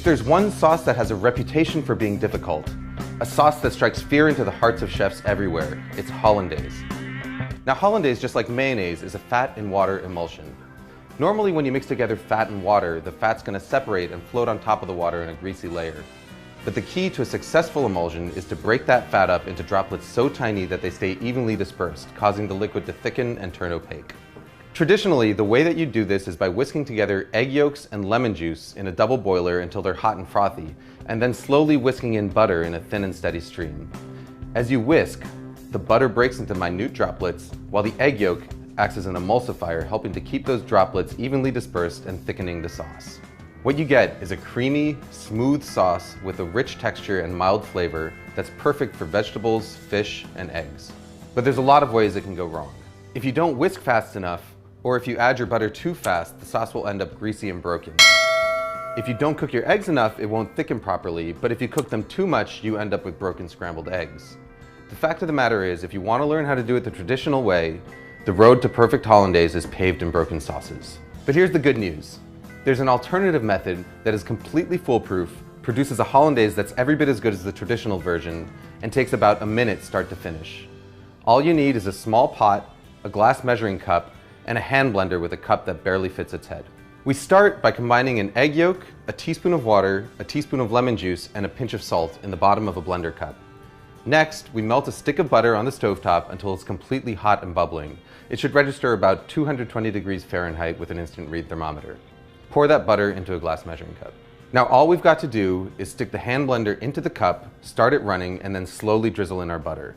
there's one sauce that has a reputation for being difficult, a sauce that strikes fear into the hearts of chefs everywhere, it's Hollandaise. Now Hollandaise, just like mayonnaise, is a fat in water emulsion. Normally when you mix together fat and water, the fat's going to separate and float on top of the water in a greasy layer. But the key to a successful emulsion is to break that fat up into droplets so tiny that they stay evenly dispersed, causing the liquid to thicken and turn opaque. Traditionally, the way that you do this is by whisking together egg yolks and lemon juice in a double boiler until they're hot and frothy, and then slowly whisking in butter in a thin and steady stream. As you whisk, the butter breaks into minute droplets, while the egg yolk acts as an emulsifier, helping to keep those droplets evenly dispersed and thickening the sauce. What you get is a creamy, smooth sauce with a rich texture and mild flavor that's perfect for vegetables, fish, and eggs. But there's a lot of ways it can go wrong. If you don't whisk fast enough, or if you add your butter too fast, the sauce will end up greasy and broken. If you don't cook your eggs enough, it won't thicken properly, but if you cook them too much, you end up with broken scrambled eggs. The fact of the matter is, if you want to learn how to do it the traditional way, the road to perfect Hollandaise is paved in broken sauces. But here's the good news. There's an alternative method that is completely foolproof, produces a Hollandaise that's every bit as good as the traditional version, and takes about a minute start to finish. All you need is a small pot, a glass measuring cup, and a hand blender with a cup that barely fits its head. We start by combining an egg yolk, a teaspoon of water, a teaspoon of lemon juice, and a pinch of salt in the bottom of a blender cup. Next, we melt a stick of butter on the stovetop until it's completely hot and bubbling. It should register about 220 degrees Fahrenheit with an instant read thermometer. Pour that butter into a glass measuring cup. Now all we've got to do is stick the hand blender into the cup, start it running, and then slowly drizzle in our butter.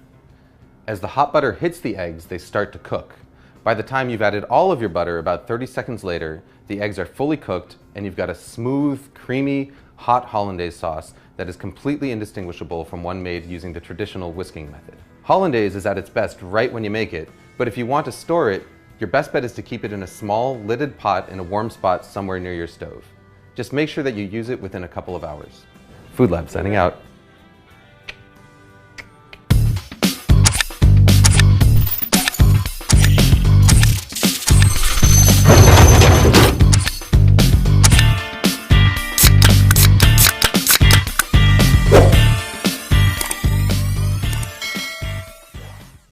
As the hot butter hits the eggs, they start to cook. By the time you've added all of your butter, about 30 seconds later, the eggs are fully cooked and you've got a smooth, creamy, hot Hollandaise sauce that is completely indistinguishable from one made using the traditional whisking method. Hollandaise is at its best right when you make it, but if you want to store it, your best bet is to keep it in a small, lidded pot in a warm spot somewhere near your stove. Just make sure that you use it within a couple of hours. Food Lab signing out.